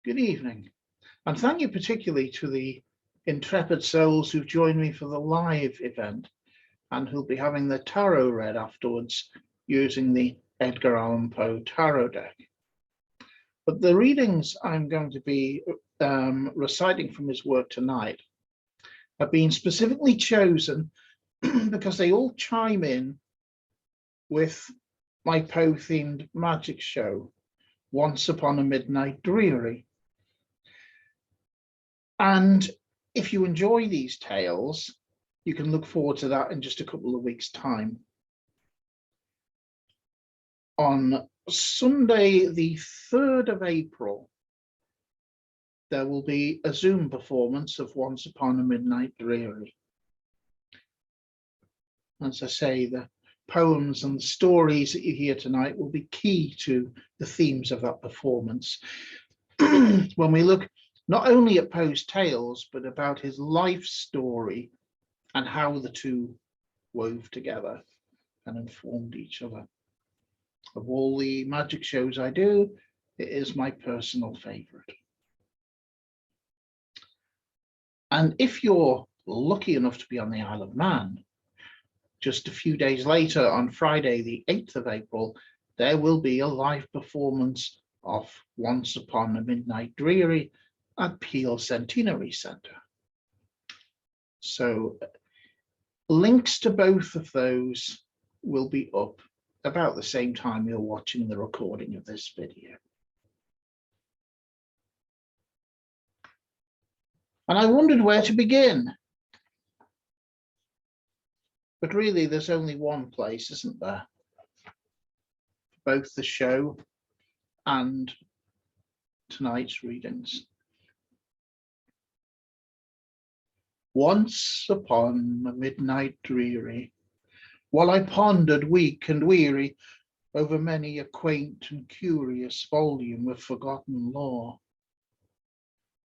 Good evening, and thank you particularly to the intrepid souls who've joined me for the live event and who'll be having their tarot read afterwards using the Edgar Allan Poe tarot deck. But the readings I'm going to be reciting from his work tonight have been specifically chosen because they all chime in with my Poe-themed magic show, Once Upon a Midnight Dreary. And if you enjoy these tales, you can look forward to that in just a couple of weeks' time. On Sunday, the 3rd of April, there will be a Zoom performance of Once Upon a Midnight Dreary. As I say, the poems and the stories that you hear tonight will be key to the themes of that performance. When we look not only at Poe's tales, but about his life story and how the two wove together and informed each other. Of all the magic shows I do, it is my personal favorite. And if you're lucky enough to be on the Isle of Man, just a few days later, on Friday, the 8th of April, there will be a live performance of Once Upon a Midnight Dreary at Peel Centenary Centre. So links to both of those will be up about the same time you're watching the recording of this video. And I wondered where to begin. But really, there's only one place, isn't there? Both the show and tonight's readings. Once upon a midnight dreary, while I pondered weak and weary over many a quaint and curious volume of forgotten lore,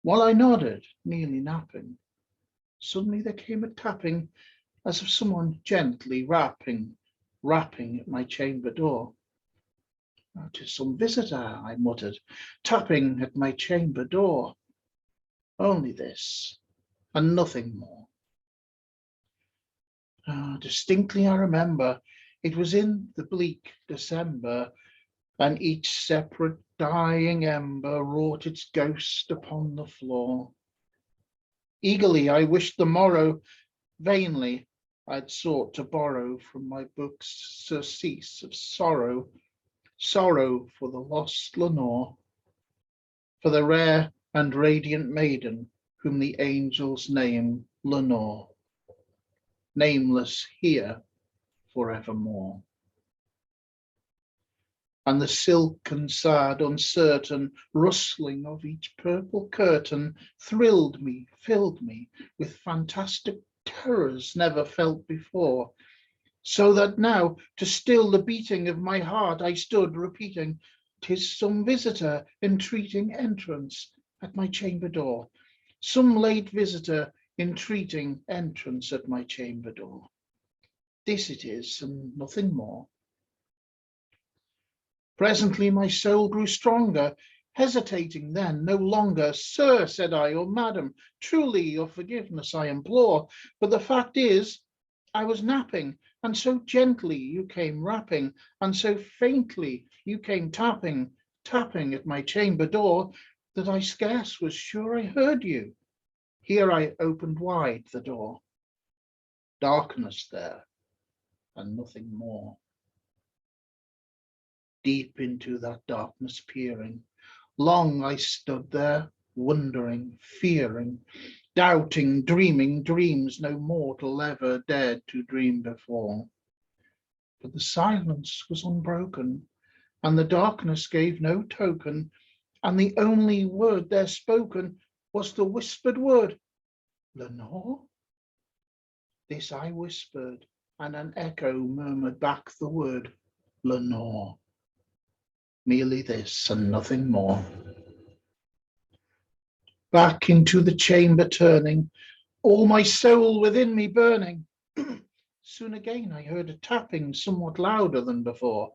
while I nodded, nearly napping, suddenly there came a tapping as of someone gently rapping at my chamber door. "'Tis some visitor," I muttered, tapping at my chamber door. Only this, and nothing more. Distinctly I remember, it was in the bleak December, and each separate dying ember wrought its ghost upon the floor. Eagerly I wished the morrow, vainly I'd sought to borrow from my books surcease of sorrow, sorrow for the lost Lenore, for the rare and radiant maiden whom the angels name Lenore, nameless here forevermore. And the silken, sad, uncertain rustling of each purple curtain thrilled me, filled me with fantastic terrors never felt before, so that now, to still the beating of my heart, I stood repeating, "'Tis some visitor entreating entrance at my chamber door, some late visitor entreating entrance at my chamber door. This it is, and nothing more." Presently my soul grew stronger, hesitating then no longer. "Sir," said I, "or madam, truly your forgiveness I implore, but the fact is, I was napping, and so gently you came rapping, and so faintly you came tapping at my chamber door, that I scarce was sure I heard you." Here I opened wide the door. Darkness there, and nothing more. Deep into that darkness peering, long I stood there, wondering, fearing, doubting, dreaming dreams no mortal ever dared to dream before. But the silence was unbroken, and the darkness gave no token, and the only word there spoken was the whispered word, "Lenore?" This I whispered, and an echo murmured back the word, "Lenore." Merely this and nothing more. Back into the chamber turning, all my soul within me burning. Soon again I heard a tapping somewhat louder than before.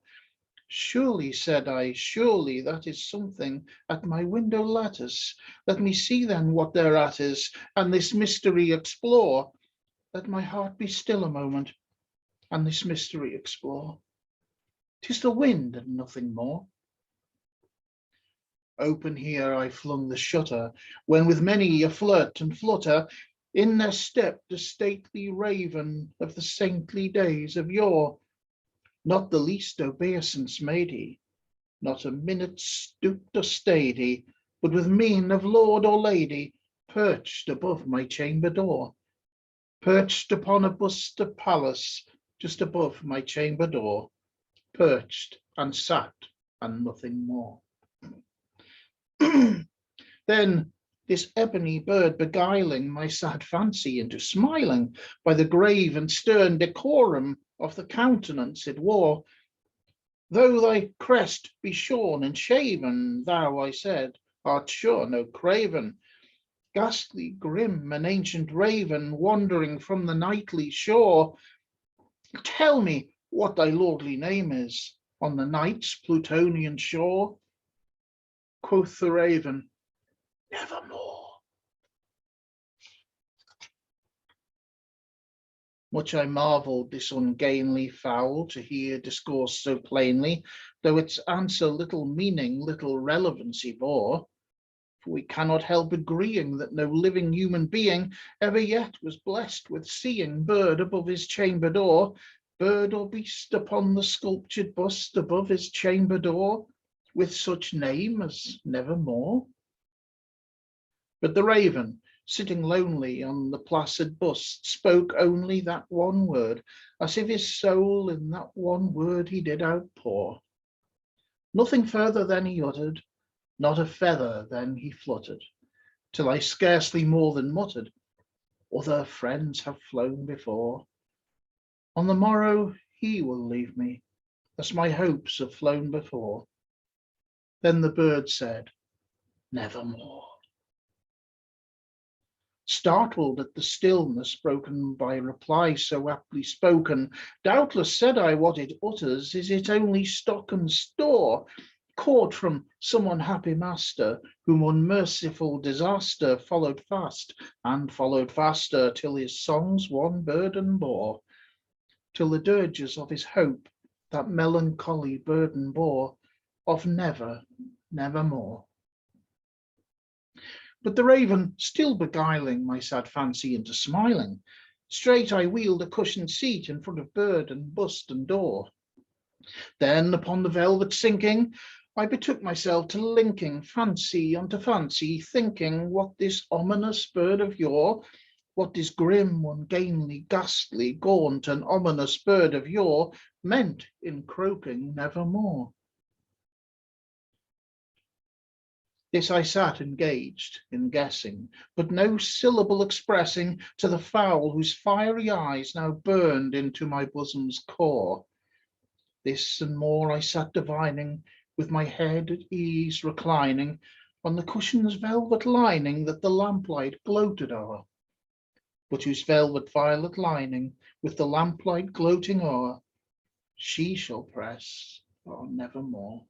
Surely, said I, surely that is something at my window lattice. Let me see then what thereat is, and this mystery explore. Let my heart be still a moment, and this mystery explore. 'Tis the wind and nothing more. Open here I flung the shutter, when with many a flirt and flutter, in there stepped a stately raven of the saintly days of yore. Not the least obeisance made he, not a minute stooped or stayed he, but with mien of lord or lady, perched above my chamber door, perched upon a bust of Pallas, just above my chamber door, perched and sat and nothing more. Then this ebony bird beguiling my sad fancy into smiling by the grave and stern decorum of the countenance it wore. Though thy crest be shorn and shaven, thou, I said, art sure no craven, ghastly, grim, an ancient raven wandering from the nightly shore. Tell me what thy lordly name is on the night's Plutonian shore. Quoth the raven, nevermore. Much I marvelled this ungainly fowl to hear discourse so plainly, though its answer little meaning, little relevancy bore. For we cannot help agreeing that no living human being ever yet was blessed with seeing bird above his chamber door, bird or beast upon the sculptured bust above his chamber door, with such name as nevermore. But the raven, sitting lonely on the placid bust, spoke only that one word, as if his soul in that one word he did outpour. Nothing further than he uttered, not a feather then he fluttered, till I scarcely more than muttered, other friends have flown before. On the morrow he will leave me, as my hopes have flown before. Then the bird said, nevermore. Startled at the stillness broken by reply so aptly spoken, doubtless, said I, what it utters, is it only stock and store, caught from some unhappy master, whom unmerciful disaster followed fast, and followed faster, till his songs one burden bore, till the dirges of his hope that melancholy burden bore, of never, nevermore. But the raven, still beguiling my sad fancy into smiling, straight I wheeled a cushioned seat in front of bird and bust and door. Then upon the velvet sinking, I betook myself to linking fancy unto fancy, thinking what this ominous bird of yore, what this grim, ungainly, ghastly, gaunt, and ominous bird of yore meant in croaking nevermore. This I sat engaged in guessing, but no syllable expressing to the fowl whose fiery eyes now burned into my bosom's core. This and more I sat divining, with my head at ease reclining on the cushion's velvet lining that the lamplight gloated o'er, but whose velvet violet lining, with the lamplight gloating o'er, she shall press, nevermore.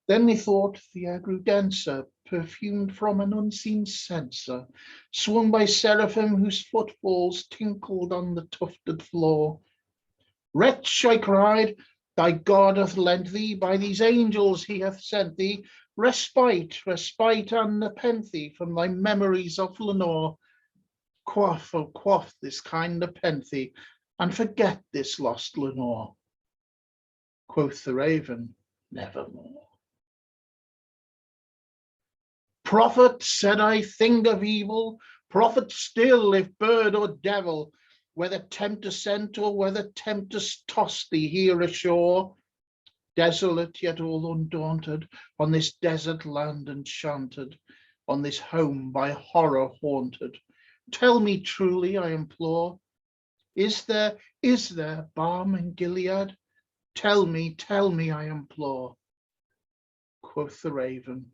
Then methought the air grew denser, perfumed from an unseen censer, swung by seraphim whose footfalls tinkled on the tufted floor. Wretch, I cried, thy God hath lent thee, by these angels he hath sent thee, respite, respite and nepenthe from thy memories of Lenore. Quaff, oh quaff this kind nepenthe, and forget this lost Lenore. Quoth the raven, nevermore. Prophet, said I, thing of evil, prophet still, if bird or devil, whether tempter sent or whether tempters tossed thee here ashore, desolate yet all undaunted, on this desert land enchanted, on this home by horror haunted. Tell me truly, I implore, is there balm in Gilead? Tell me, I implore. Quoth the raven,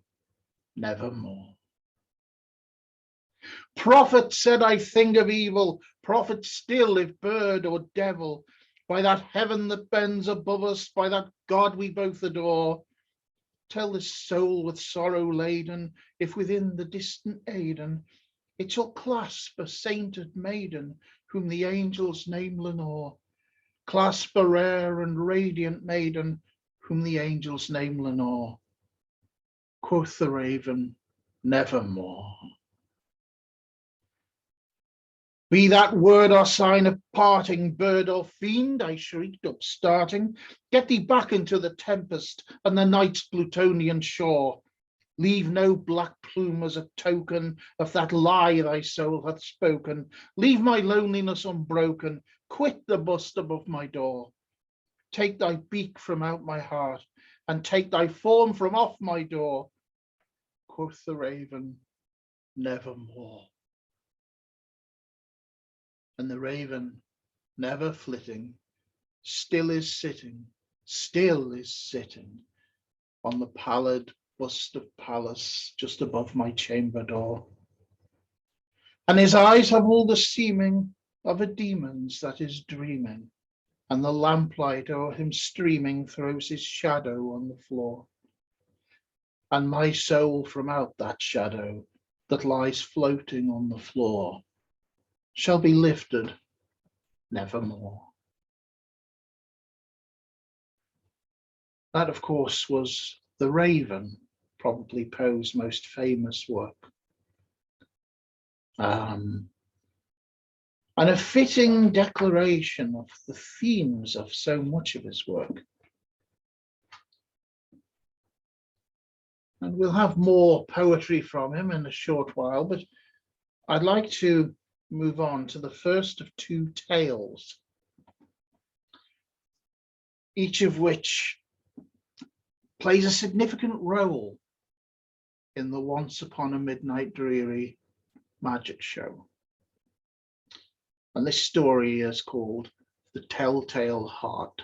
nevermore. Prophet, said I, thing of evil, prophet still, if bird or devil, by that heaven that bends above us, by that God we both adore. Tell this soul with sorrow laden, if within the distant Aidenn it shall clasp a sainted maiden, whom the angels name Lenore. Clasp a rare and radiant maiden, whom the angels name Lenore. Quoth the raven, nevermore. Be that word or sign of parting, bird or fiend, I shrieked up starting, get thee back into the tempest and the night's Plutonian shore. Leave no black plume as a token of that lie thy soul hath spoken. Leave my loneliness unbroken, quit the bust above my door. Take thy beak from out my heart, and take thy form from off my door. Quoth the raven, nevermore. And the raven, never flitting, still is sitting on the pallid bust of Pallas just above my chamber door. And his eyes have all the seeming of a demon's that is dreaming, and the lamplight o'er him streaming throws his shadow on the floor. And my soul from out that shadow that lies floating on the floor shall be lifted nevermore. That, of course, was The Raven, probably Poe's most famous work. And a fitting declaration of the themes of so much of his work. And we'll have more poetry from him in a short while, but I'd like to move on to the first of two tales, each of which plays a significant role in the Once Upon a Midnight Dreary magic show. And this story is called The Telltale Heart.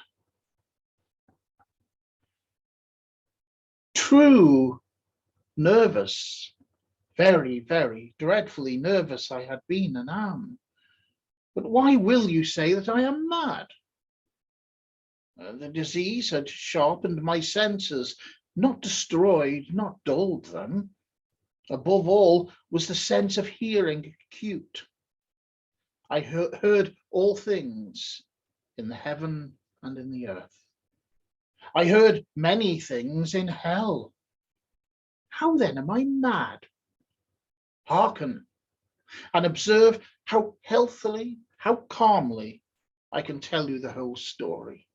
True, nervous, very, very dreadfully nervous I had been and am. But why will you say that I am mad? The disease had sharpened my senses, not destroyed, not dulled them. Above all was the sense of hearing acute. I heard all things in the heaven and in the earth. I heard many things in hell. How then am I mad? Hearken and observe how healthily, how calmly I can tell you the whole story.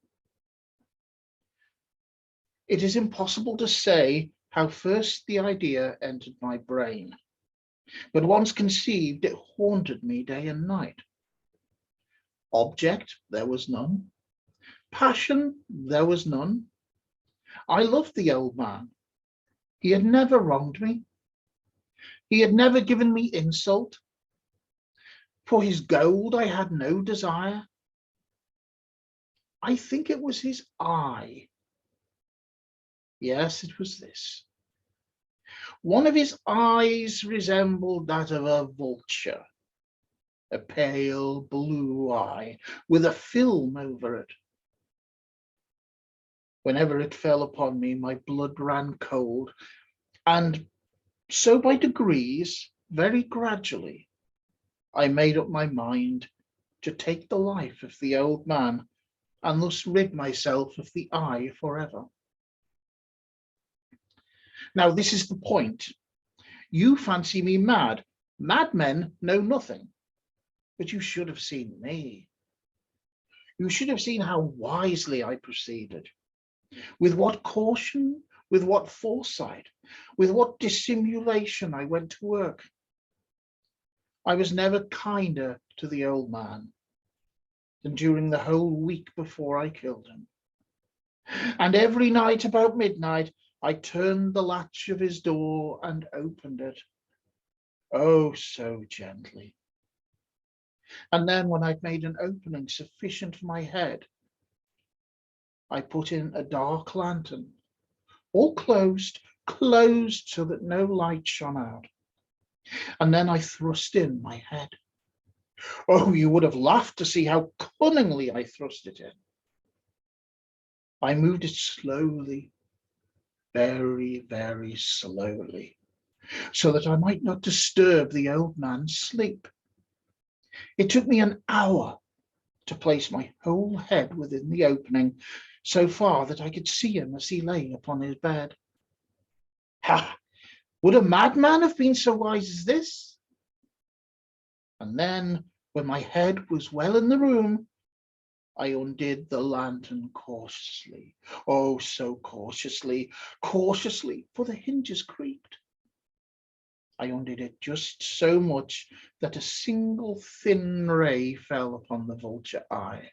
It is impossible to say how first the idea entered my brain, but once conceived, it haunted me day and night. Object, there was none. Passion, there was none. I loved the old man. He had never wronged me. He had never given me insult. For his gold I had no desire. I think it was his eye. Yes, it was this. One of his eyes resembled that of a vulture, a pale blue eye with a film over it. Whenever it fell upon me, my blood ran cold, and so by degrees, very gradually, I made up my mind to take the life of the old man and thus rid myself of the eye forever. Now, this is the point. You fancy me mad. Madmen know nothing, but you should have seen me. You should have seen how wisely I proceeded, with what caution, with what foresight, with what dissimulation I went to work. I was never kinder to the old man than during the whole week before I killed him. And every night about midnight, I turned the latch of his door and opened it. Oh, so gently. And then when I'd made an opening sufficient for my head, I put in a dark lantern, all closed so that no light shone out. And then I thrust in my head. Oh, you would have laughed to see how cunningly I thrust it in. I moved it slowly, very, very slowly, so that I might not disturb the old man's sleep. It took me an hour to place my whole head within the opening, so far that I could see him as he lay upon his bed. Ha! Would a madman have been so wise as this? And then, when my head was well in the room, I undid the lantern cautiously. Oh, so cautiously, cautiously, for the hinges creaked. I undid it just so much that a single thin ray fell upon the vulture eye.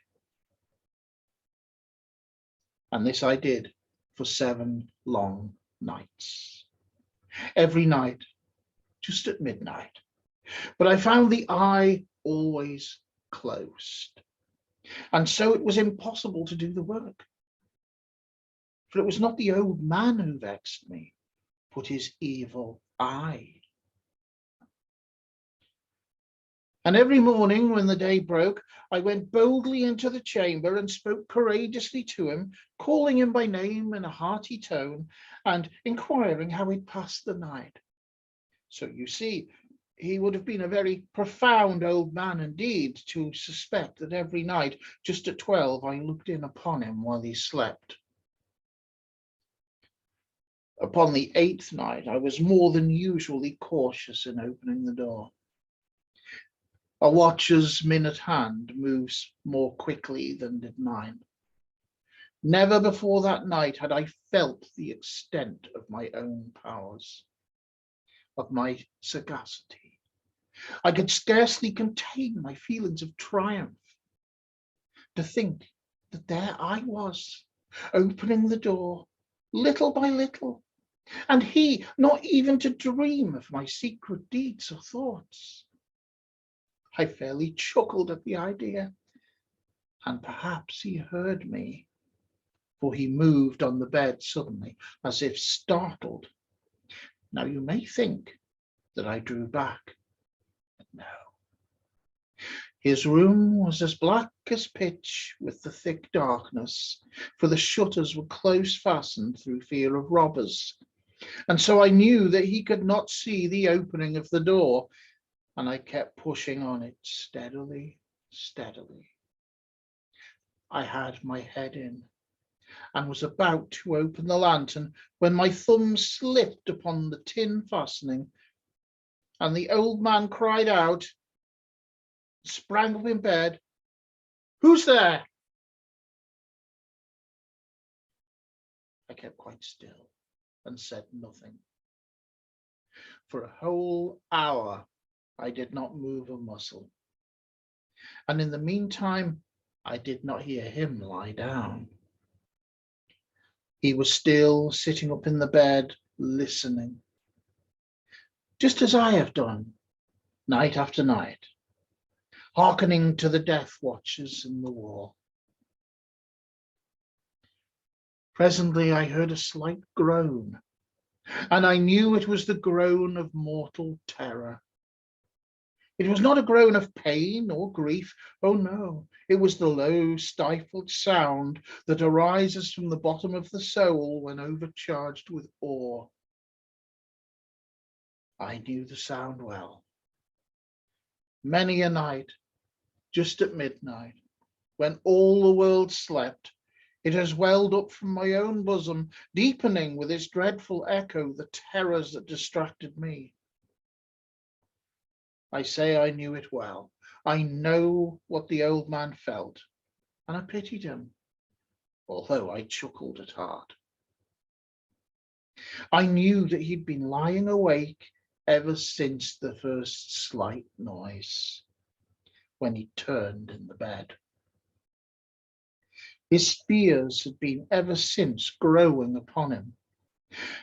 And this I did for 7 long nights. Every night, just at midnight. But I found the eye always closed. And so it was impossible to do the work. For it was not the old man who vexed me, but his evil eye. And every morning when the day broke, I went boldly into the chamber and spoke courageously to him, calling him by name in a hearty tone and inquiring how he'd passed the night. So you see, he would have been a very profound old man indeed to suspect that every night, just at 12, I looked in upon him while he slept. Upon the 8th night, I was more than usually cautious in opening the door. A watcher's minute hand moves more quickly than did mine. Never before that night had I felt the extent of my own powers, of my sagacity. I could scarcely contain my feelings of triumph. To think that there I was, opening the door, little by little, and he not even to dream of my secret deeds or thoughts. I fairly chuckled at the idea, and perhaps he heard me, for he moved on the bed suddenly, as if startled. Now you may think that I drew back, but no. His room was as black as pitch with the thick darkness, for the shutters were close fastened through fear of robbers, and so I knew that he could not see the opening of the door, and I kept pushing on it steadily, steadily. I had my head in and was about to open the lantern when my thumb slipped upon the tin fastening, and the old man cried out, sprang up in bed, "Who's there?" I kept quite still and said nothing. For a whole hour I did not move a muscle, and in the meantime I did not hear him lie down. He was still sitting up in the bed, listening, just as I have done, night after night, hearkening to the death watches in the wall. Presently I heard a slight groan, and I knew it was the groan of mortal terror. It was not a groan of pain or grief. Oh no, it was the low, stifled sound that arises from the bottom of the soul when overcharged with awe. I knew the sound well. Many a night, just at midnight, when all the world slept, it has welled up from my own bosom, deepening with its dreadful echo the terrors that distracted me. I say I knew it well. I know what the old man felt, and I pitied him, although I chuckled at heart. I knew that he'd been lying awake ever since the first slight noise, when he turned in the bed. His fears had been ever since growing upon him.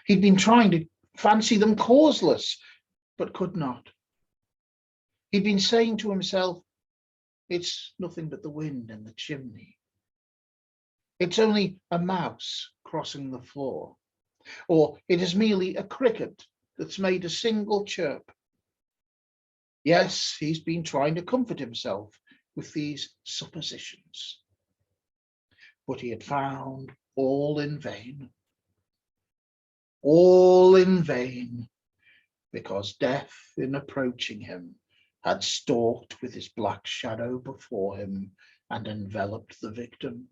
He'd been trying to fancy them causeless, but could not. He'd been saying to himself, "It's nothing but the wind in the chimney. It's only a mouse crossing the floor," or "it is merely a cricket that's made a single chirp." Yes, he's been trying to comfort himself with these suppositions, but he had found all in vain. All in vain, because death, in approaching him, had stalked with his black shadow before him and enveloped the victim.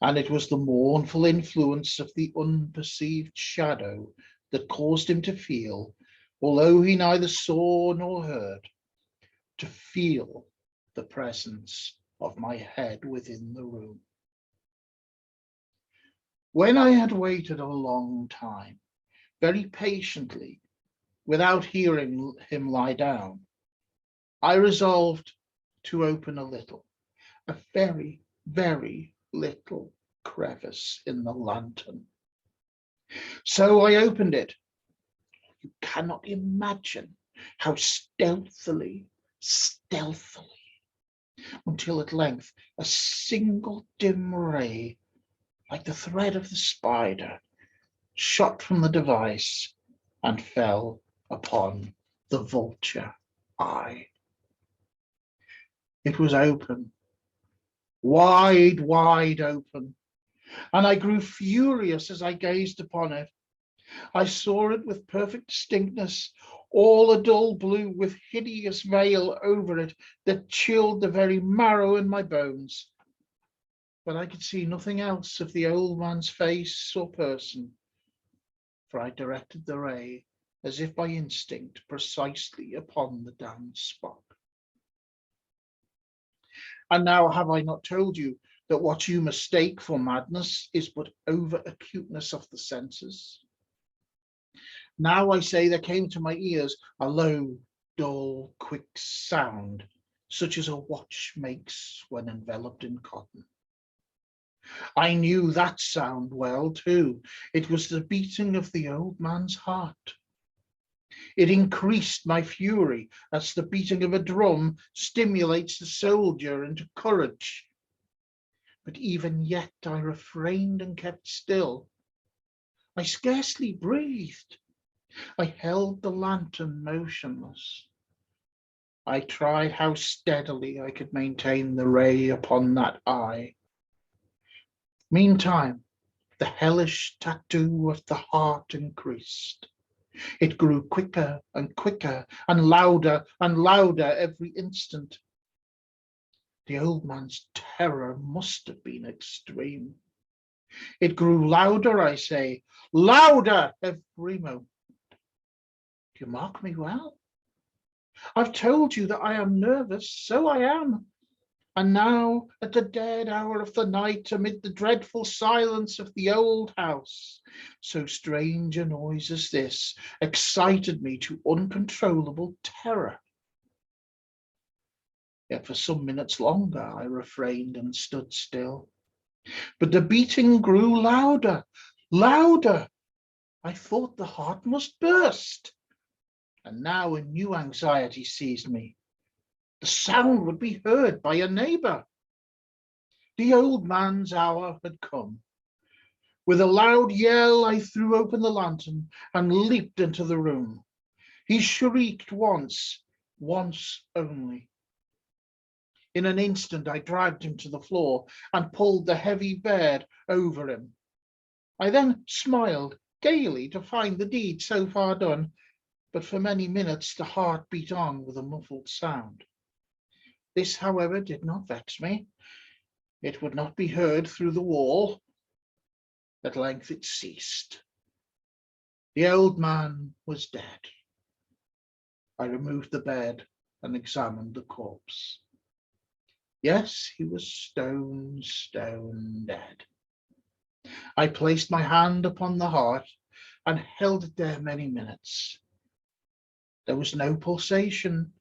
And it was the mournful influence of the unperceived shadow that caused him to feel, although he neither saw nor heard, to feel the presence of my head within the room. When I had waited a long time, very patiently, without hearing him lie down, I resolved to open a little, a very, very little crevice in the lantern. So I opened it. You cannot imagine how stealthily, until at length a single dim ray, like the thread of the spider, shot from the device and fell upon the vulture eye. It was open, wide, wide open, and I grew furious as I gazed upon it. I saw it with perfect distinctness, all a dull blue with hideous veil over it that chilled the very marrow in my bones. But I could see nothing else of the old man's face or person, for I directed the ray, as if by instinct, precisely upon the damned spot. And now have I not told you that what you mistake for madness is but over-acuteness of the senses? Now I say there came to my ears a low, dull, quick sound, such as a watch makes when enveloped in cotton. I knew that sound well, too. It was the beating of the old man's heart. It increased my fury as the beating of a drum stimulates the soldier into courage. But even yet I refrained and kept still. I scarcely breathed. I held the lantern motionless. I tried how steadily I could maintain the ray upon that eye. Meantime, the hellish tattoo of the heart increased. It grew quicker and quicker and louder every instant. The old man's terror must have been extreme. It grew louder, I say, louder every moment. Do you mark me well? I've told you that I am nervous, so I am. And now, at the dead hour of the night, amid the dreadful silence of the old house, so strange a noise as this excited me to uncontrollable terror. Yet for some minutes longer I refrained and stood still. But the beating grew louder. I thought the heart must burst. And now a new anxiety seized me. The sound would be heard by a neighbor. The old man's hour had come. With a loud yell, I threw open the lantern and leaped into the room. He shrieked once only. In an instant, I dragged him to the floor and pulled the heavy bed over him. I then smiled gaily to find the deed so far done, but for many minutes the heart beat on with a muffled sound. This, however, did not vex me. It would not be heard through the wall. At length it ceased. The old man was dead. I removed the bed and examined the corpse. Yes, he was stone dead. I placed my hand upon the heart and held it there many minutes. There was no pulsation.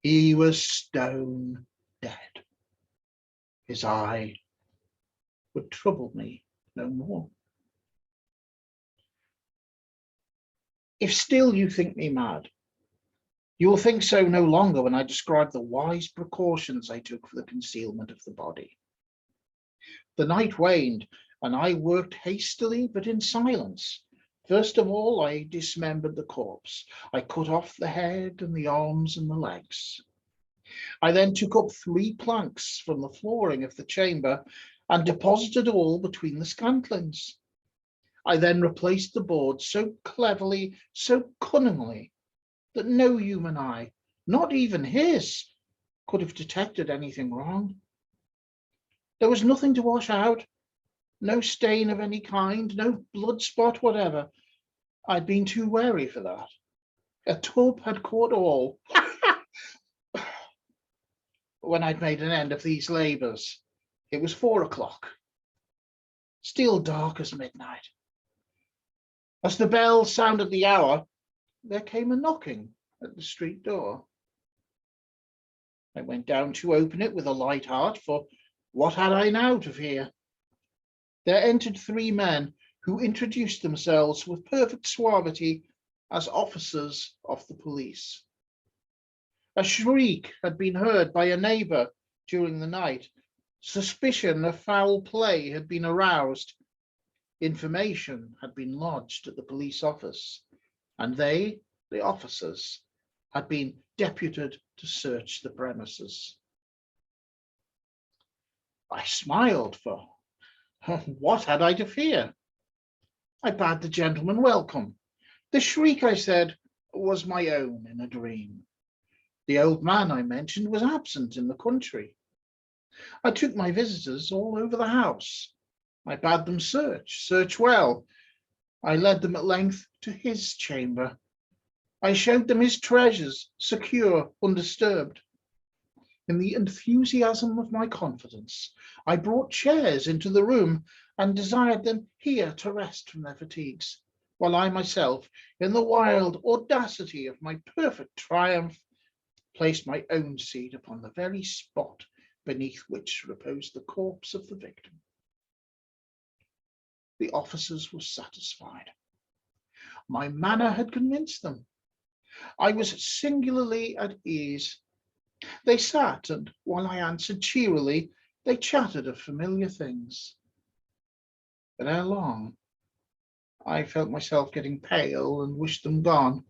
He was stone dead. His eye would trouble me no more. If still you think me mad, you will think so no longer when I describe the wise precautions I took for the concealment of the body. The night waned, and I worked hastily but in silence, First of all, I dismembered the corpse. I cut off the head and the arms and the legs. I then took up 3 planks from the flooring of the chamber and deposited all between the scantlings. I then replaced the boards so cleverly, so cunningly, that no human eye, not even his, could have detected anything wrong. There was nothing to wash out, no stain of any kind, no blood spot whatever. I'd been too wary for that. A tub had caught all. When I'd made an end of these labours, it was 4 o'clock, still dark as midnight. As the bell sounded the hour, there came a knocking at the street door. I went down to open it with a light heart, for what had I now to fear? There entered 3 men who introduced themselves with perfect suavity as officers of the police. A shriek had been heard by a neighbour during the night. Suspicion of foul play had been aroused. Information had been lodged at the police office, and they, the officers, had been deputed to search the premises. I smiled, for what had I to fear? I bade the gentleman welcome. The shriek, I said, was my own in a dream. The old man I mentioned was absent in the country. I took my visitors all over the house. I bade them search well. I led them at length to his chamber. I showed them his treasures, secure, undisturbed. In the enthusiasm of my confidence, I brought chairs into the room and desired them here to rest from their fatigues, while I myself, in the wild audacity of my perfect triumph, placed my own seat upon the very spot beneath which reposed the corpse of the victim. The officers were satisfied. My manner had convinced them. I was singularly at ease. They sat, and while I answered cheerily, they chatted of familiar things. But ere long, I felt myself getting pale and wished them gone.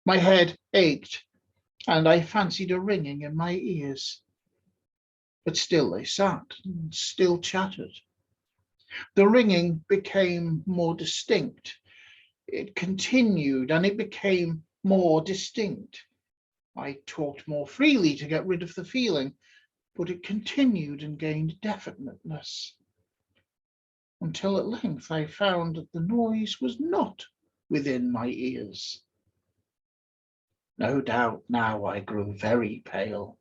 My head ached, and I fancied a ringing in my ears. But still they sat and still chattered. The ringing became more distinct. It continued, and it became more distinct. I talked more freely to get rid of the feeling, but it continued and gained definiteness, until at length I found that the noise was not within my ears. No doubt now I grew very pale,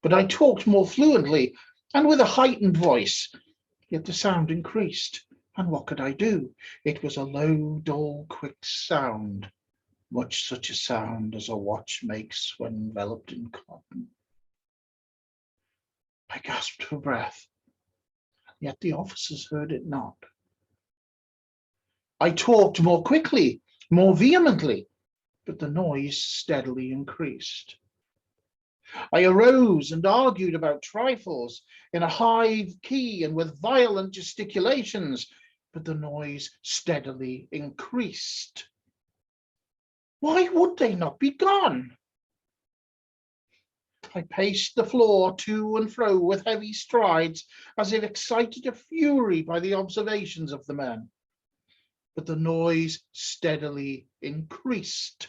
but I talked more fluently and with a heightened voice, yet the sound increased, and what could I do? It was a low, dull, quick sound, much such a sound as a watch makes when enveloped in cotton. I gasped for breath, yet the officers heard it not. I talked more quickly, more vehemently, but the noise steadily increased. I arose and argued about trifles in a high key and with violent gesticulations, but the noise steadily increased. Why would they not be gone? I paced the floor to and fro with heavy strides, as if excited to fury by the observations of the men, but the noise steadily increased.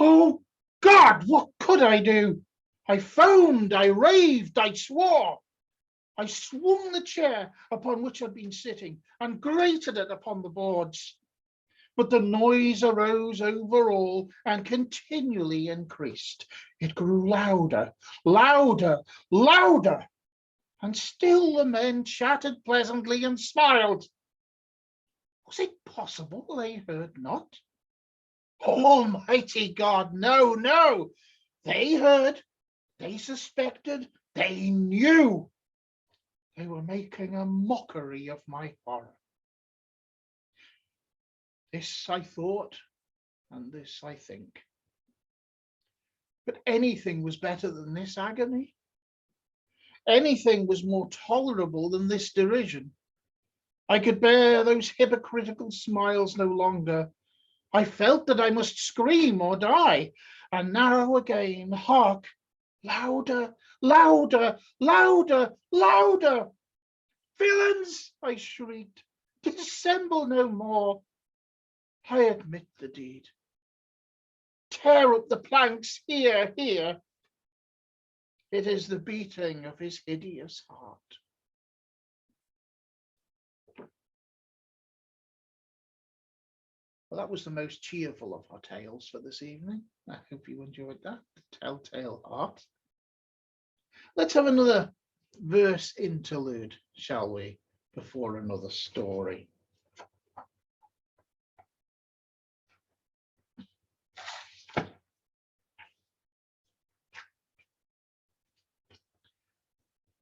Oh God, what could I do? I foamed, I raved, I swore. I swung the chair upon which I'd been sitting and grated it upon the boards. But the noise arose over all and continually increased. It grew louder, louder, louder, and still the men chatted pleasantly and smiled. Was it possible they heard not? Almighty God, no, no. They heard, they suspected, they knew. They were making a mockery of my horror. This I thought, and this I think. But anything was better than this agony. Anything was more tolerable than this derision. I could bear those hypocritical smiles no longer. I felt that I must scream or die. And now again, hark, louder, louder, louder, louder. Villains, I shrieked, dissemble no more. I admit the deed. Tear up the planks here, here. It is the beating of his hideous heart. Well, that was the most cheerful of our tales for this evening. I hope you enjoyed that, the Telltale Heart. Let's have another verse interlude, shall we, before another story.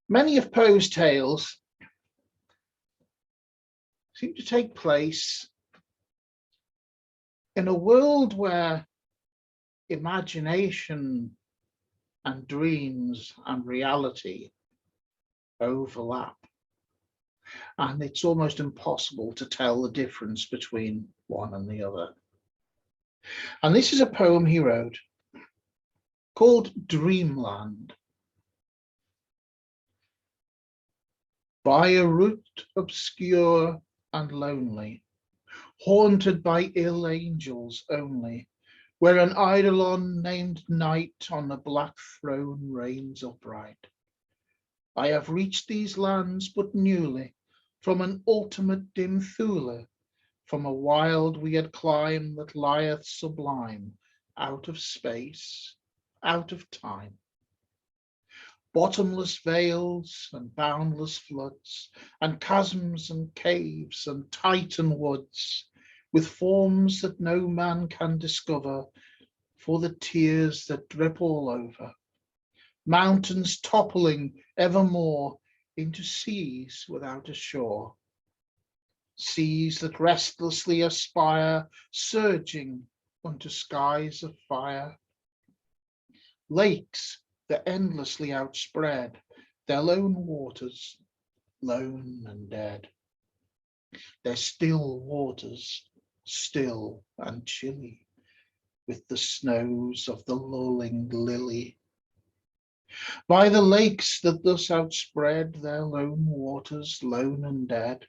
Many of Poe's tales seem to take place in a world where imagination and dreams and reality overlap. And it's almost impossible to tell the difference between one and the other. And this is a poem he wrote called Dreamland. By a route obscure and lonely, haunted by ill angels only, where an eidolon named Night on a black throne reigns upright. I have reached these lands but newly, from an ultimate dim Thule, from a wild weird clime that lieth sublime, out of space, out of time. Bottomless vales and boundless floods, and chasms and caves and titan woods, with forms that no man can discover, for the tears that drip all over. Mountains toppling evermore into seas without a shore. Seas that restlessly aspire, surging unto skies of fire. Lakes that endlessly outspread their lone waters, lone and dead. Their still waters, still and chilly, with the snows of the lulling lily. By the lakes that thus outspread their lone waters, lone and dead,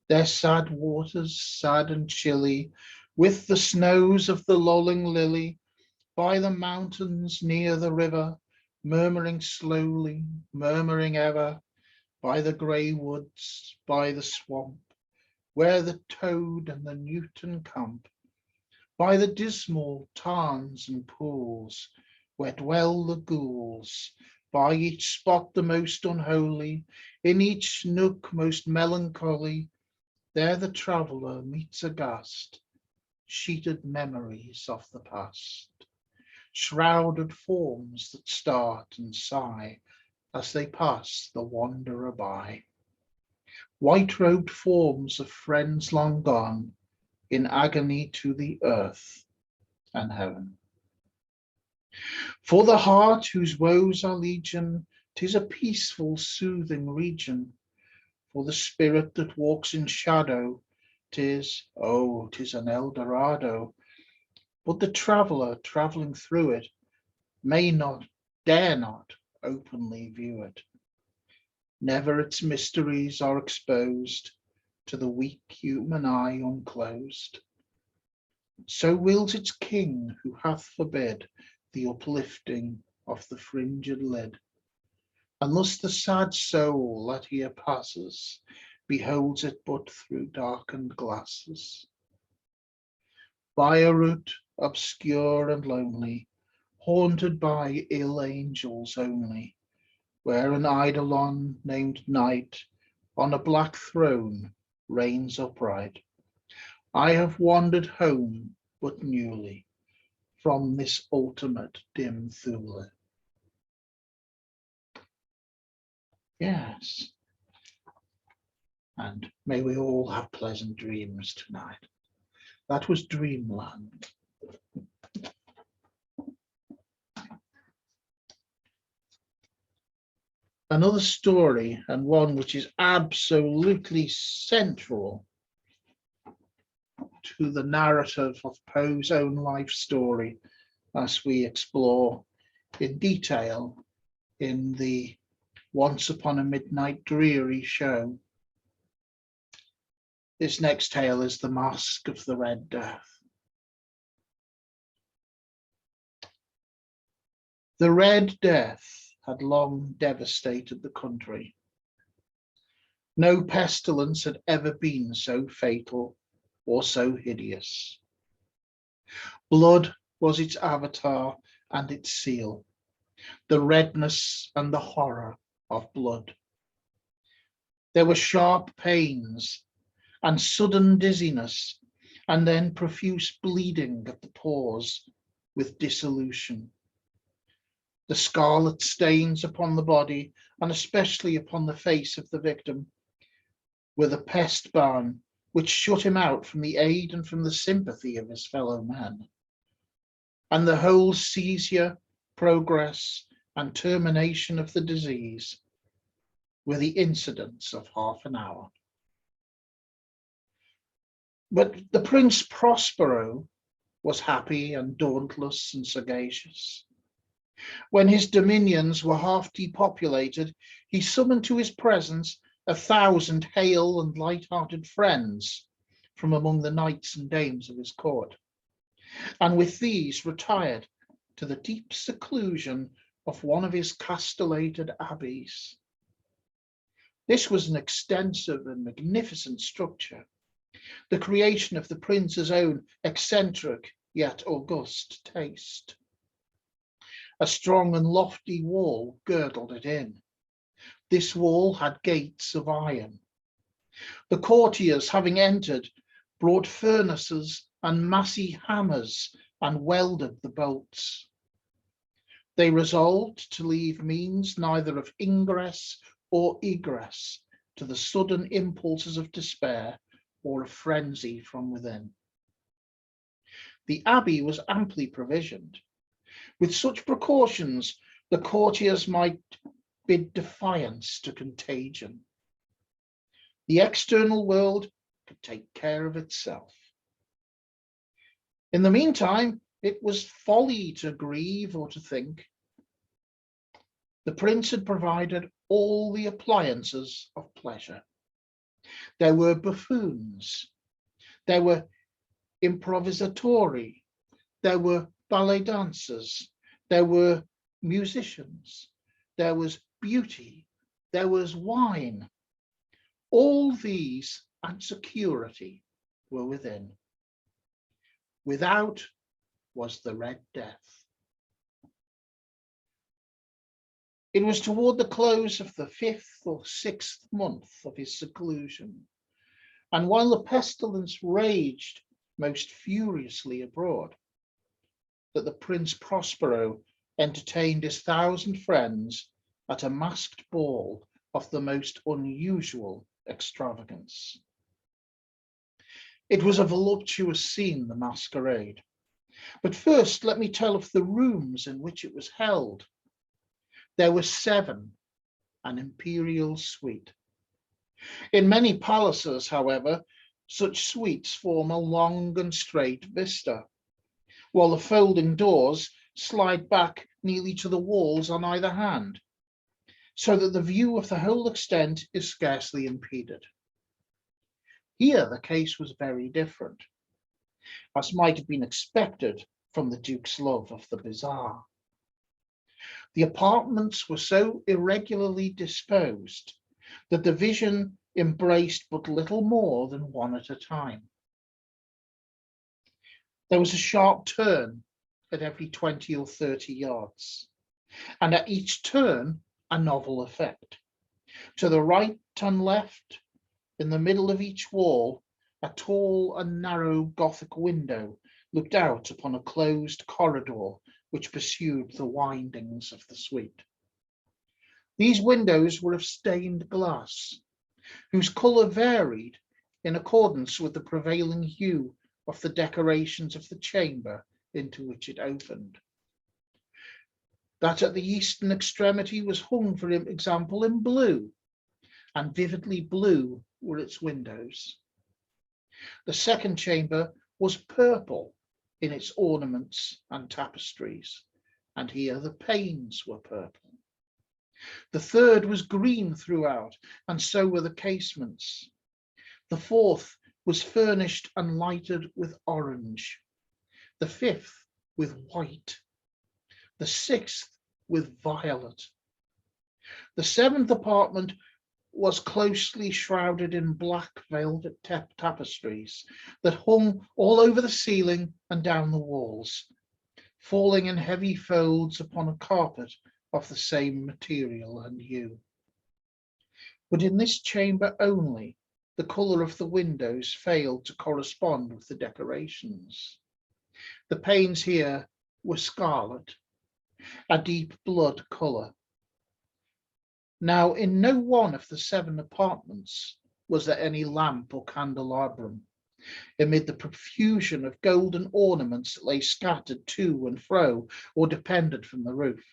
their sad waters, sad and chilly, with the snows of the lulling lily, by the mountains near the river, murmuring slowly, murmuring ever, by the grey woods, by the swamp, where the toad and the newton camp, by the dismal tarns and pools, where dwell the ghouls, by each spot the most unholy, in each nook most melancholy, there the traveller meets aghast, sheeted memories of the past. Shrouded forms that start and sigh as they pass the wanderer by. White-robed forms of friends long gone, in agony to the earth and heaven. For the heart whose woes are legion, 'tis a peaceful, soothing region. For the spirit that walks in shadow, 'tis an Eldorado. But the traveller travelling through it may not, dare not openly view it. Never its mysteries are exposed to the weak human eye unclosed. So wills its king who hath forbid the uplifting of the fringed lid. And thus the sad soul that here passes beholds it but through darkened glasses. By a route obscure and lonely, haunted by ill angels only, where an eidolon named Night on a black throne reigns upright, I have wandered home but newly from this ultimate dim Thule. Yes, and may we all have pleasant dreams tonight. That was Dreamland. Another story, and one which is absolutely central to the narrative of Poe's own life story, as we explore in detail in the Once Upon a Midnight Dreary show. This next tale is The Masque of the Red Death. The Red Death had long devastated the country. No pestilence had ever been so fatal or so hideous. Blood was its avatar and its seal, the redness and the horror of blood. There were sharp pains and sudden dizziness, and then profuse bleeding at the pores with dissolution. The scarlet stains upon the body, and especially upon the face of the victim, were the pest ban which shut him out from the aid and from the sympathy of his fellow men. And the whole seizure, progress, and termination of the disease were the incidents of half an hour. But the Prince Prospero was happy and dauntless and sagacious. When his dominions were half depopulated, he summoned to his presence 1,000 hale and light-hearted friends from among the knights and dames of his court, and with these retired to the deep seclusion of one of his castellated abbeys. This was an extensive and magnificent structure, the creation of the prince's own eccentric yet august taste. A strong and lofty wall girdled it in. This wall had gates of iron. The courtiers, having entered, brought furnaces and massy hammers and welded the bolts. They resolved to leave means neither of ingress or egress to the sudden impulses of despair or of frenzy from within. The abbey was amply provisioned. With such precautions, the courtiers might bid defiance to contagion. The external world could take care of itself. In the meantime, it was folly to grieve or to think. The prince had provided all the appliances of pleasure. There were buffoons, there were improvisatori, there were ballet dancers, there were musicians, there was beauty, there was wine. All these and security were within. Without was the Red Death. It was toward the close of the 5th or 6th month of his seclusion, and while the pestilence raged most furiously abroad, that the Prince Prospero entertained his 1,000 friends at a masked ball of the most unusual extravagance. It was a voluptuous scene, the masquerade. But first, let me tell of the rooms in which it was held. There were 7, an imperial suite. In many palaces, however, such suites form a long and straight vista, while the folding doors slide back nearly to the walls on either hand, so that the view of the whole extent is scarcely impeded. Here the case was very different, as might have been expected from the Duke's love of the bizarre. The apartments were so irregularly disposed that the vision embraced but little more than one at a time. There was a sharp turn at every 20 or 30 yards, and at each turn a novel effect. To the right and left, in the middle of each wall, a tall and narrow Gothic window looked out upon a closed corridor which pursued the windings of the suite. These windows were of stained glass, whose colour varied in accordance with the prevailing hue of the decorations of the chamber into which it opened. That at the eastern extremity was hung, for example, in blue, and vividly blue were its windows. The second chamber was purple in its ornaments and tapestries, and here the panes were purple. The third was green throughout, and so were the casements. The fourth was furnished and lighted with orange. The fifth with white. The sixth with violet. The seventh apartment was closely shrouded in black velvet tapestries that hung all over the ceiling and down the walls, falling in heavy folds upon a carpet of the same material and hue. But in this chamber only, the colour of the windows failed to correspond with the decorations. The panes here were scarlet, a deep blood colour. Now, in no one of the 7 apartments was there any lamp or candelabrum, amid the profusion of golden ornaments that lay scattered to and fro or depended from the roof.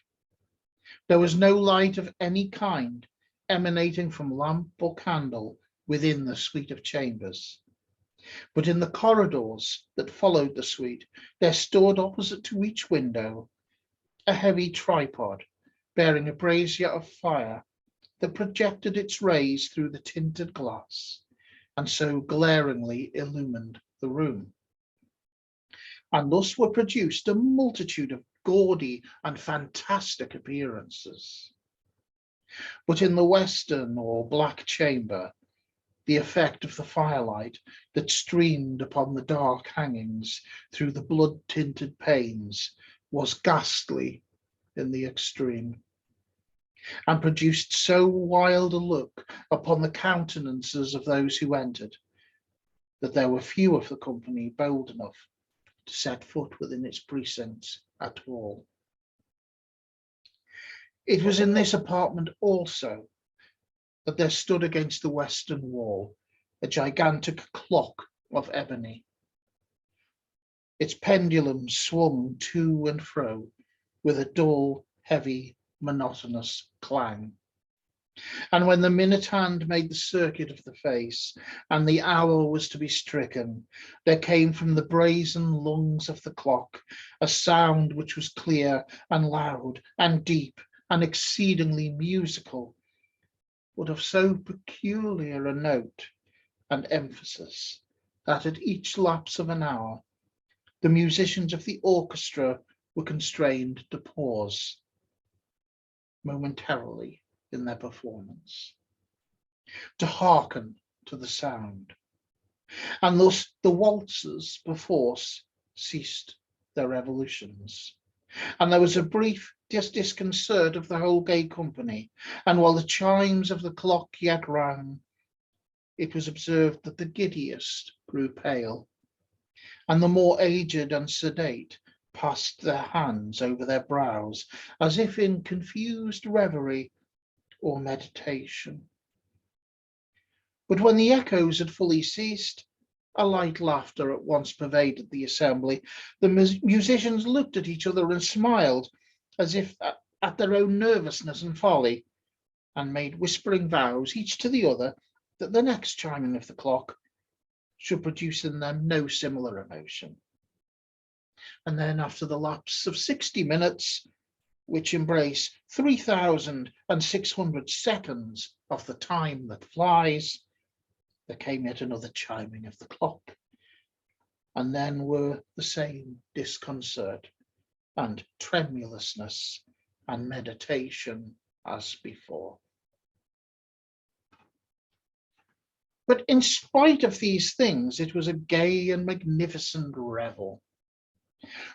There was no light of any kind emanating from lamp or candle within the suite of chambers. But in the corridors that followed the suite, there stood opposite to each window a heavy tripod bearing a brazier of fire that projected its rays through the tinted glass and so glaringly illumined the room. And thus were produced a multitude of gaudy and fantastic appearances. But in the western or black chamber, the effect of the firelight that streamed upon the dark hangings through the blood-tinted panes was ghastly in the extreme, and produced so wild a look upon the countenances of those who entered, that there were few of the company bold enough to set foot within its precincts at all. It was in this apartment also that there stood against the western wall a gigantic clock of ebony. Its pendulum swung to and fro with a dull, heavy, monotonous clang. And when the minute hand made the circuit of the face and the hour was to be stricken, there came from the brazen lungs of the clock a sound which was clear and loud and deep and exceedingly musical, but of so peculiar a note and emphasis that at each lapse of an hour, the musicians of the orchestra were constrained to pause momentarily in their performance, to hearken to the sound. And thus the waltzers perforce ceased their revolutions. And there was a brief disconcert of the whole gay company, and while the chimes of the clock yet rang, it was observed that the giddiest grew pale, and the more aged and sedate passed their hands over their brows, as if in confused reverie or meditation. But when the echoes had fully ceased, a light laughter at once pervaded the assembly. The musicians looked at each other and smiled, as if at their own nervousness and folly, and made whispering vows, each to the other, that the next chiming of the clock should produce in them no similar emotion. And then, after the lapse of 60 minutes, which embrace 3,600 seconds of the time that flies, there came yet another chiming of the clock, and then were the same disconcert and tremulousness and meditation as before. But in spite of these things, it was a gay and magnificent revel.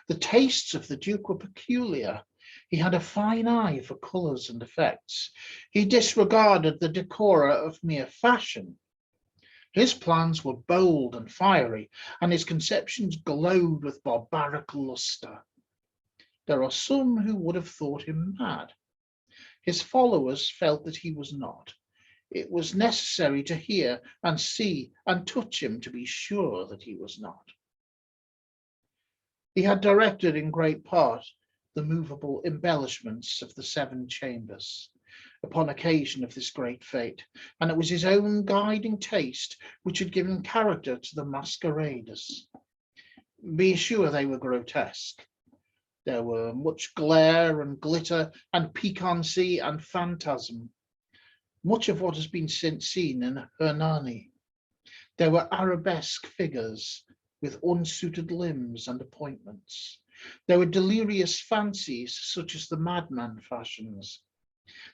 The tastes of the Duke were peculiar. He had a fine eye for colours and effects. He disregarded the decora of mere fashion. His plans were bold and fiery, and his conceptions glowed with barbaric lustre. There are some who would have thought him mad. His followers felt that he was not. It was necessary to hear and see and touch him to be sure that he was not. He had directed in great part the movable embellishments of the 7 chambers upon occasion of this great fete, and it was his own guiding taste which had given character to the masqueraders. Be sure they were grotesque. There were much glare and glitter and piquancy and phantasm, much of what has been since seen in Hernani. There were arabesque figures with unsuited limbs and appointments. There were delirious fancies such as the madman fashions.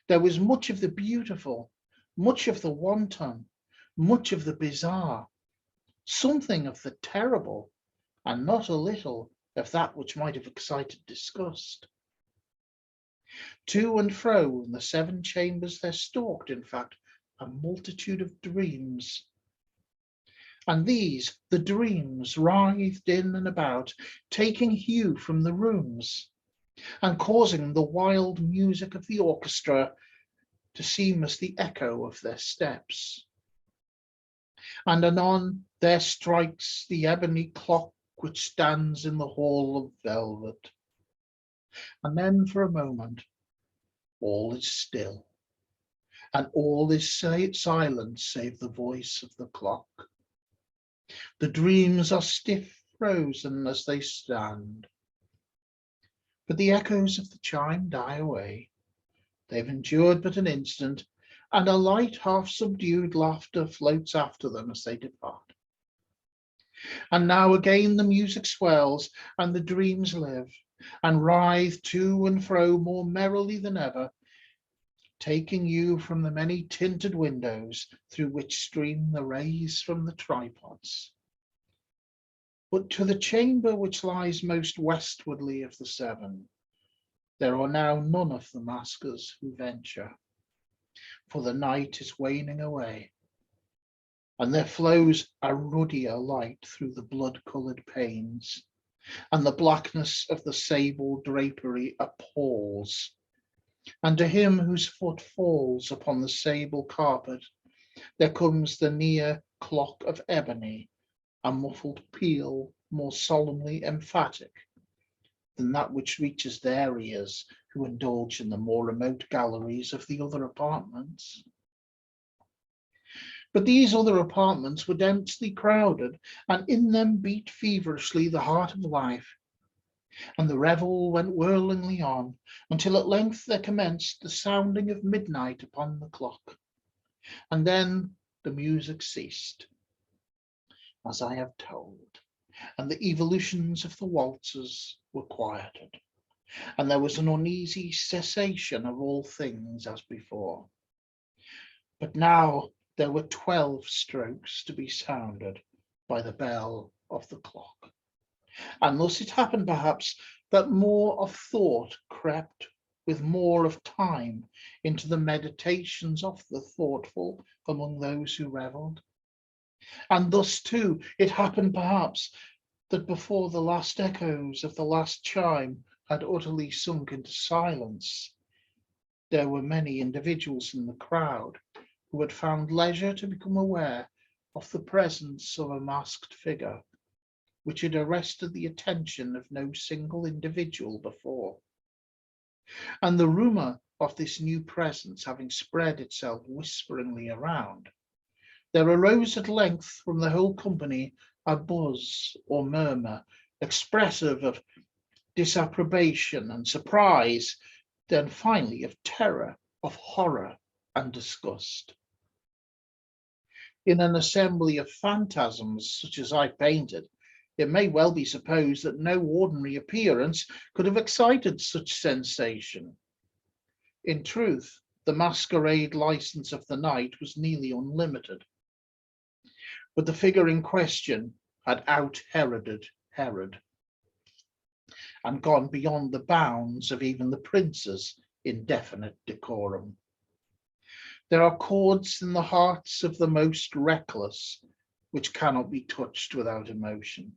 There was much of the beautiful, much of the wanton, much of the bizarre, something of the terrible, and not a little of that which might have excited disgust. To and fro in the 7 chambers there stalked, in fact, a multitude of dreams. And these, the dreams, writhed in and about, taking hue from the rooms, and causing the wild music of the orchestra to seem as the echo of their steps. And anon there strikes the ebony clock which stands in the hall of velvet. And then for a moment, all is still, and all is silent save the voice of the clock. The dreams are stiff frozen as they stand, but the echoes of the chime die away. They've endured but an instant, and a light, half-subdued laughter floats after them as they depart. And now again the music swells, and the dreams live, and writhe to and fro more merrily than ever, taking you from the many tinted windows through which stream the rays from the tripods. But to the chamber which lies most westwardly of the 7, there are now none of the maskers who venture, for the night is waning away, and there flows a ruddier light through the blood-coloured panes, and the blackness of the sable drapery appalls. And to him whose foot falls upon the sable carpet, there comes the near clock of ebony, a muffled peal more solemnly emphatic than that which reaches their ears who indulge in the more remote galleries of the other apartments. But these other apartments were densely crowded, and in them beat feverishly the heart of life, and the revel went whirlingly on, until at length there commenced the sounding of midnight upon the clock, and then the music ceased, as I have told, and the evolutions of the waltzes were quieted, and there was an uneasy cessation of all things as before. But now there were 12 strokes to be sounded by the bell of the clock. And thus it happened perhaps that more of thought crept with more of time into the meditations of the thoughtful among those who revelled. And thus too it happened perhaps that before the last echoes of the last chime had utterly sunk into silence, there were many individuals in the crowd who had found leisure to become aware of the presence of a masked figure, which had arrested the attention of no single individual before. And the rumour of this new presence having spread itself whisperingly around, there arose at length from the whole company a buzz or murmur, expressive of disapprobation and surprise, then finally of terror, of horror and disgust. In an assembly of phantasms such as I painted, it may well be supposed that no ordinary appearance could have excited such sensation. In truth, the masquerade license of the night was nearly unlimited. But the figure in question had out-Heroded Herod, and gone beyond the bounds of even the prince's indefinite decorum. There are chords in the hearts of the most reckless which cannot be touched without emotion.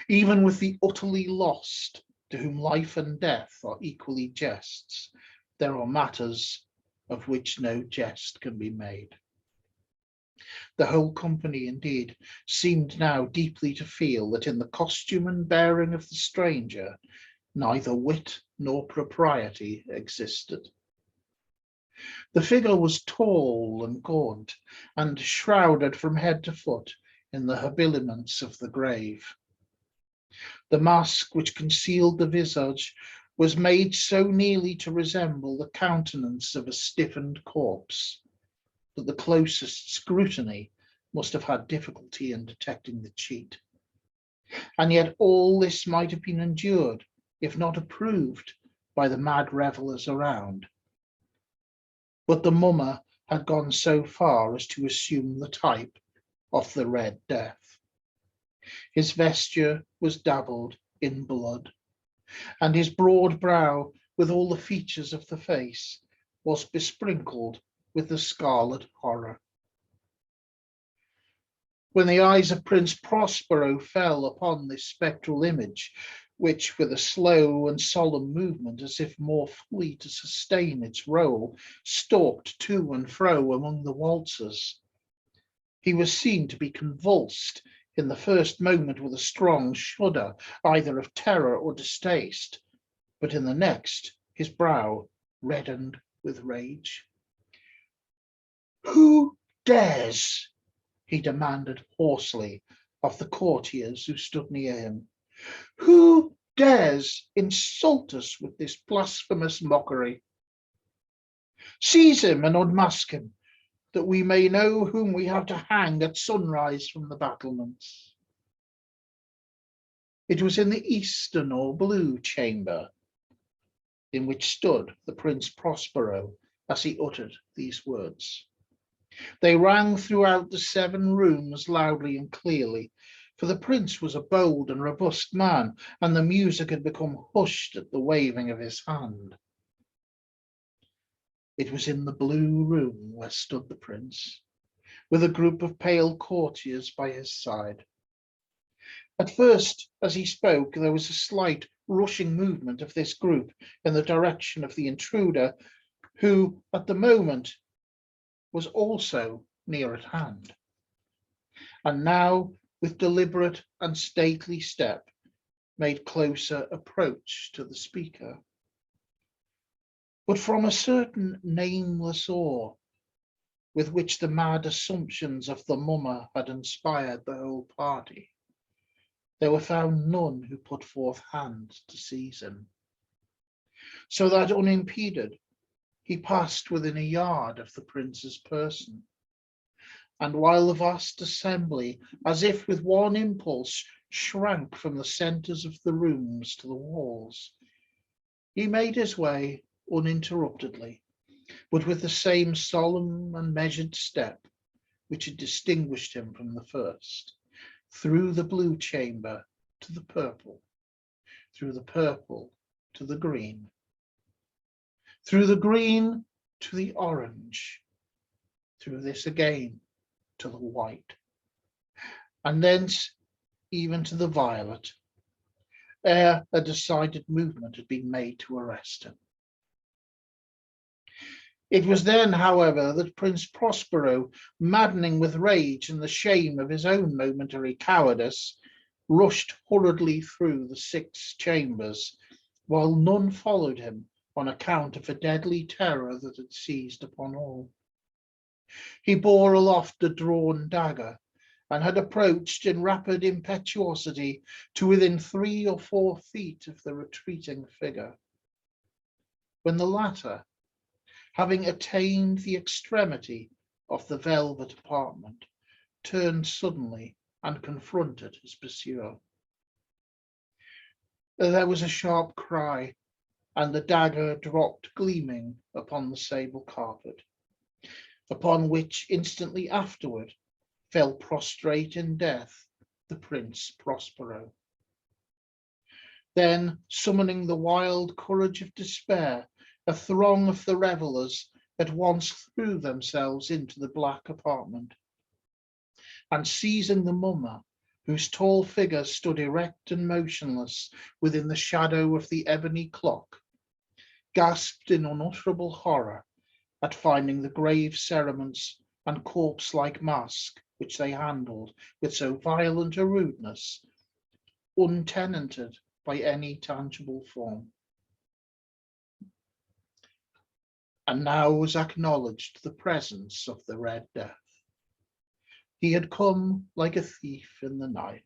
Even with the utterly lost, to whom life and death are equally jests, there are matters of which no jest can be made. The whole company, indeed, seemed now deeply to feel that in the costume and bearing of the stranger, Neither wit nor propriety existed. The figure was tall and gaunt, and shrouded from head to foot in the habiliments of the grave. The mask which concealed the visage was made so nearly to resemble the countenance of a stiffened corpse that the closest scrutiny must have had difficulty in detecting the cheat. And yet all this might have been endured, if not approved, by the mad revellers around. But the mummer had gone so far as to assume the type of the Red Death. His vesture was dabbled in blood, and his broad brow, with all the features of the face, was besprinkled with the scarlet horror. When the eyes of Prince Prospero fell upon this spectral image, which, with a slow and solemn movement, as if more fully to sustain its role, stalked to and fro among the waltzers, he was seen to be convulsed in the first moment with a strong shudder, either of terror or distaste, but in the next his brow reddened with rage. "Who dares?" he demanded hoarsely of the courtiers who stood near him. "Who dares insult us with this blasphemous mockery? Seize him and unmask him, that we may know whom we have to hang at sunrise from the battlements." It was in the eastern or blue chamber in which stood the Prince Prospero as he uttered these words. They rang throughout the 7 rooms loudly and clearly, for the prince was a bold and robust man, and the music had become hushed at the waving of his hand. It was in the blue room where stood the prince, with a group of pale courtiers by his side. At first, as he spoke, there was a slight rushing movement of this group in the direction of the intruder, who at the moment was also near at hand. And now, with deliberate and stately step, made closer approach to the speaker. But from a certain nameless awe with which the mad assumptions of the mummer had inspired the whole party, there were found none who put forth hands to seize him, so that unimpeded he passed within a yard of the prince's person, and while the vast assembly, as if with one impulse, shrank from the centres of the rooms to the walls, he made his way uninterruptedly, but with the same solemn and measured step which had distinguished him from the first, through the blue chamber to the purple, through the purple to the green, through the green to the orange, through this again to the white, and thence even to the violet, ere a decided movement had been made to arrest him. It was then, however, that Prince Prospero, maddening with rage and the shame of his own momentary cowardice, rushed hurriedly through the 6 chambers, while none followed him on account of a deadly terror that had seized upon all. He bore aloft a drawn dagger, and had approached in rapid impetuosity to within 3 or 4 feet of the retreating figure, when the latter, having attained the extremity of the velvet apartment, turned suddenly and confronted his pursuer. There was a sharp cry, and the dagger dropped gleaming upon the sable carpet, upon which instantly afterward fell prostrate in death the Prince Prospero. Then, summoning the wild courage of despair, a throng of the revellers at once threw themselves into the black apartment, and seizing the mummer, whose tall figure stood erect and motionless within the shadow of the ebony clock, gasped in unutterable horror at finding the grave cerements and corpse-like mask which they handled with so violent a rudeness, untenanted by any tangible form. And now was acknowledged the presence of the Red Death. He had come like a thief in the night,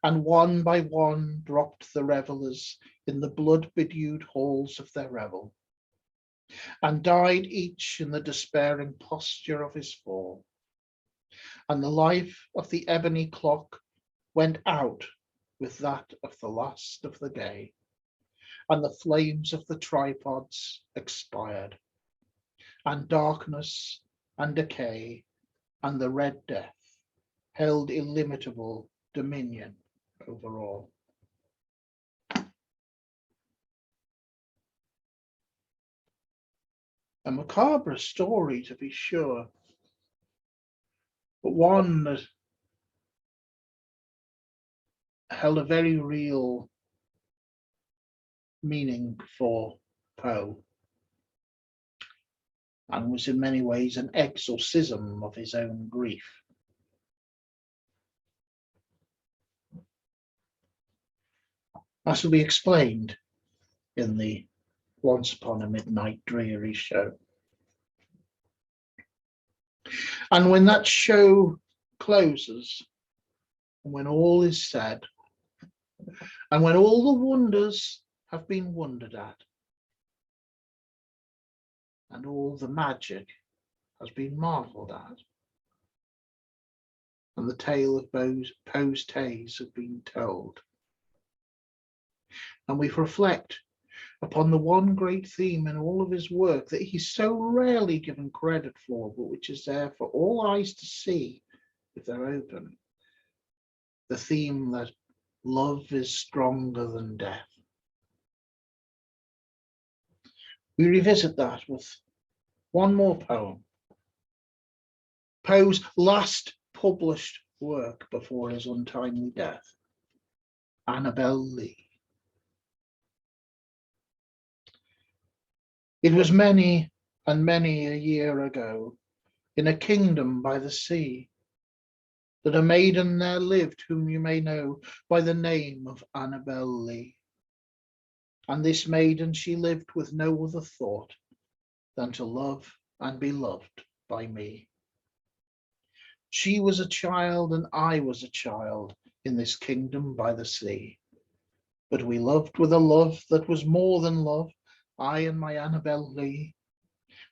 and one by one dropped the revellers in the blood-bedewed halls of their revel, and died each in the despairing posture of his fall. And the life of the ebony clock went out with that of the last of the day, and the flames of the tripods expired, and darkness and decay and the Red Death held illimitable dominion over all. A macabre story, to be sure, but one that held a very real meaning for Poe, and was in many ways an exorcism of his own grief. As will be explained in the Once Upon a Midnight Dreary show. And when that show closes, and when all is said, and when all the wonders have been wondered at, and all the magic has been marvelled at, and the tale of Poe's days have been told, and we reflect upon the one great theme in all of his work that he's so rarely given credit for, but which is there for all eyes to see if they're open. The theme that love is stronger than death. We revisit that with one more poem, Poe's last published work before his untimely death, Annabel Lee. It was many and many a year ago, in a kingdom by the sea, that a maiden there lived whom you may know by the name of Annabel Lee. And this maiden, she lived with no other thought than to love and be loved by me. She was a child and I was a child in this kingdom by the sea, but we loved with a love that was more than love, I and my Annabel Lee,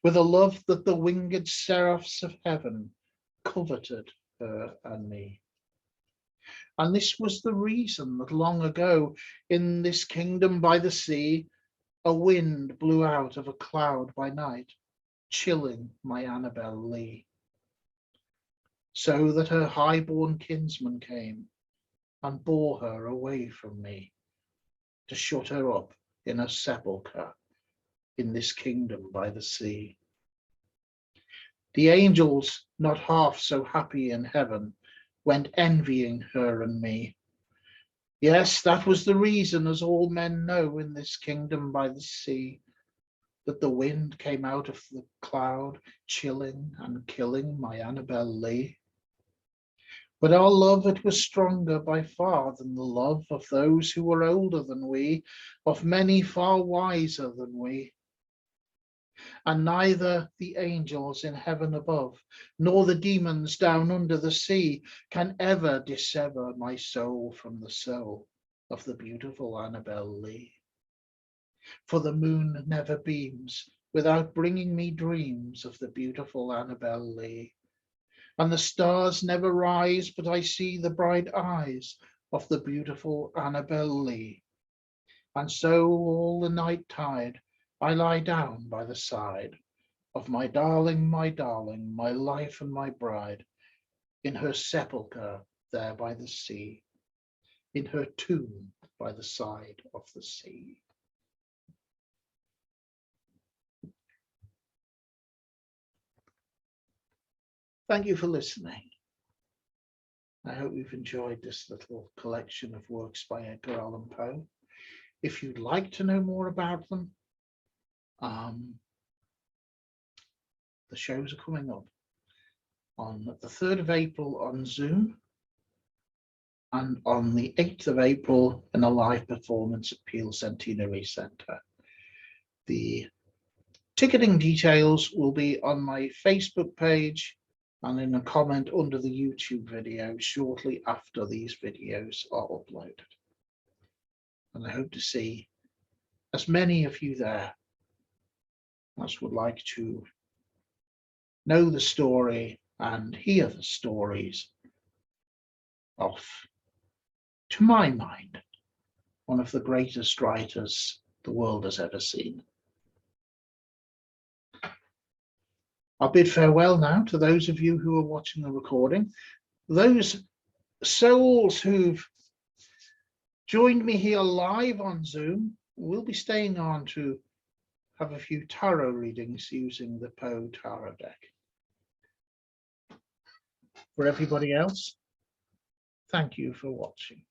with a love that the winged seraphs of heaven coveted her and me. And this was the reason that long ago in this kingdom by the sea, a wind blew out of a cloud by night, chilling my Annabel Lee, so that her high-born kinsman came and bore her away from me to shut her up in a sepulchre in this kingdom by the sea. The angels, not half so happy in heaven, went envying her and me. Yes, that was the reason, as all men know in this kingdom by the sea, that the wind came out of the cloud, chilling and killing my Annabel Lee. But our love, it was stronger by far than the love of those who were older than we, of many far wiser than we. And neither the angels in heaven above, nor the demons down under the sea can ever dissever my soul from the soul of the beautiful Annabel Lee. For the moon never beams without bringing me dreams of the beautiful Annabel Lee. And the stars never rise, but I see the bright eyes of the beautiful Annabel Lee. And so all the night tide, I lie down by the side of my darling, my life and my bride, in her sepulchre there by the sea, in her tomb by the side of the sea. Thank you for listening. I hope you've enjoyed this little collection of works by Edgar Allan Poe. If you'd like to know more about them, the shows are coming up on the 3rd of April on Zoom, and on the 8th of April in a live performance at Peel Centenary Centre. The ticketing details will be on my Facebook page and in a comment under the YouTube video shortly after these videos are uploaded. And I hope to see as many of you there as would like to know the story and hear the stories of, to my mind, one of the greatest writers the world has ever seen. I'll bid farewell now to those of you who are watching the recording. Those souls who've joined me here live on Zoom will be staying on to have a few tarot readings using the Poe Tarot deck. For everybody else, thank you for watching.